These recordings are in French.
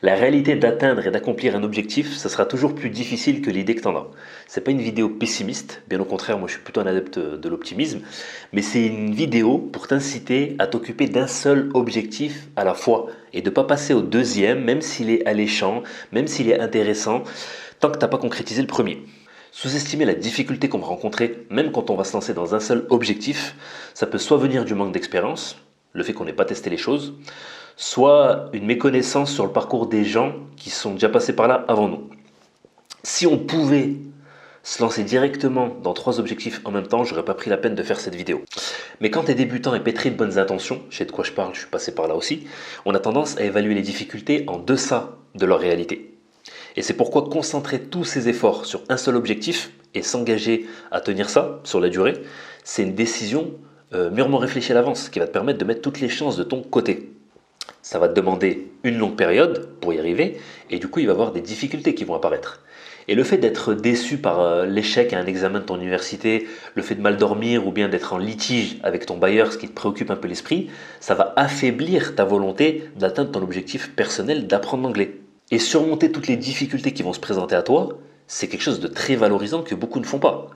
La réalité d'atteindre et d'accomplir un objectif, ça sera toujours plus difficile que l'idée que tu en as. C'est pas une vidéo pessimiste, bien au contraire, moi je suis plutôt un adepte de l'optimisme, mais c'est une vidéo pour t'inciter à t'occuper d'un seul objectif à la fois et de ne pas passer au deuxième, même s'il est alléchant, même s'il est intéressant, tant que tu n'as pas concrétisé le premier. Sous-estimer la difficulté qu'on va rencontrer, même quand on va se lancer dans un seul objectif, ça peut soit venir du manque d'expérience, le fait qu'on n'ait pas testé les choses, soit une méconnaissance sur le parcours des gens qui sont déjà passés par là avant nous. Si on pouvait se lancer directement dans 3 objectifs en même temps, j'aurais pas pris la peine de faire cette vidéo. Mais quand tu es débutant et pétri de bonnes intentions, je sais de quoi je parle, je suis passé par là aussi, on a tendance à évaluer les difficultés en deçà de leur réalité. Et c'est pourquoi concentrer tous ses efforts sur un seul objectif et s'engager à tenir ça sur la durée, c'est une décision mûrement réfléchie à l'avance qui va te permettre de mettre toutes les chances de ton côté. Ça va te demander une longue période pour y arriver et du coup il va y avoir des difficultés qui vont apparaître. Et le fait d'être déçu par l'échec à un examen de ton université, le fait de mal dormir ou bien d'être en litige avec ton bailleur, ce qui te préoccupe un peu l'esprit, ça va affaiblir ta volonté d'atteindre ton objectif personnel d'apprendre l'anglais. Et surmonter toutes les difficultés qui vont se présenter à toi, c'est quelque chose de très valorisant que beaucoup ne font pas.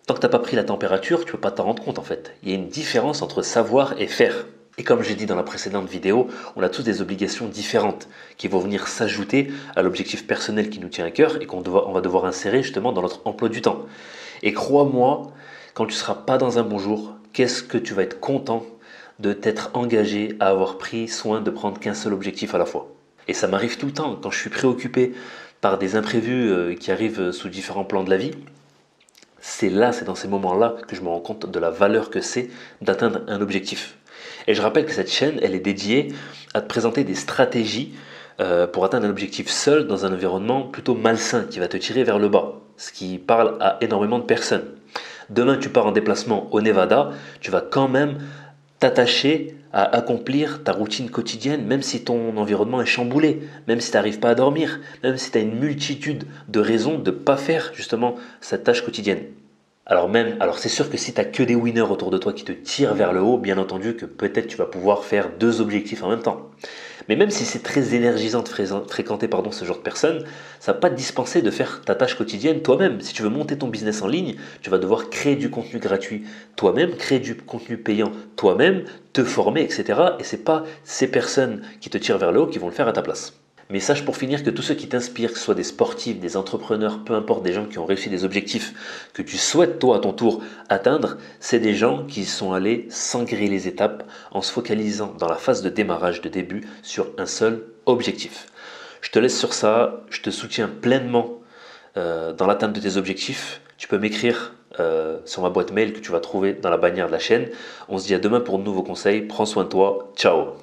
Tant que tu n'as pas pris la température, tu ne peux pas t'en rendre compte en fait. Il y a une différence entre savoir et faire. Et comme j'ai dit dans la précédente vidéo, on a tous des obligations différentes qui vont venir s'ajouter à l'objectif personnel qui nous tient à cœur et on va devoir insérer justement dans notre emploi du temps. Et crois-moi, quand tu ne seras pas dans un bon jour, qu'est-ce que tu vas être content de t'être engagé à avoir pris soin de prendre qu'un seul objectif à la fois. Et ça m'arrive tout le temps, quand je suis préoccupé par des imprévus qui arrivent sous différents plans de la vie, c'est dans ces moments-là que je me rends compte de la valeur que c'est d'atteindre un objectif. Et je rappelle que cette chaîne, elle est dédiée à te présenter des stratégies pour atteindre un objectif seul dans un environnement plutôt malsain qui va te tirer vers le bas, ce qui parle à énormément de personnes. Demain, tu pars en déplacement au Nevada, tu vas quand même t'attacher à accomplir ta routine quotidienne, même si ton environnement est chamboulé, même si tu n'arrives pas à dormir, même si tu as une multitude de raisons de ne pas faire justement cette tâche quotidienne. Alors c'est sûr que si tu n'as que des winners autour de toi qui te tirent vers le haut, bien entendu que peut-être tu vas pouvoir faire 2 objectifs en même temps. Mais même si c'est très énergisant de fréquenter ce genre de personnes, ça ne va pas te dispenser de faire ta tâche quotidienne toi-même. Si tu veux monter ton business en ligne, tu vas devoir créer du contenu gratuit toi-même, créer du contenu payant toi-même, te former, etc. Et ce n'est pas ces personnes qui te tirent vers le haut qui vont le faire à ta place. Mais sache pour finir que tous ceux qui t'inspirent, que ce soit des sportifs, des entrepreneurs, peu importe, des gens qui ont réussi des objectifs que tu souhaites toi à ton tour atteindre, c'est des gens qui sont allés sans griller les étapes en se focalisant dans la phase de démarrage, de début, sur un seul objectif. Je te laisse sur ça, je te soutiens pleinement dans l'atteinte de tes objectifs. Tu peux m'écrire sur ma boîte mail que tu vas trouver dans la bannière de la chaîne. On se dit à demain pour de nouveaux conseils. Prends soin de toi. Ciao.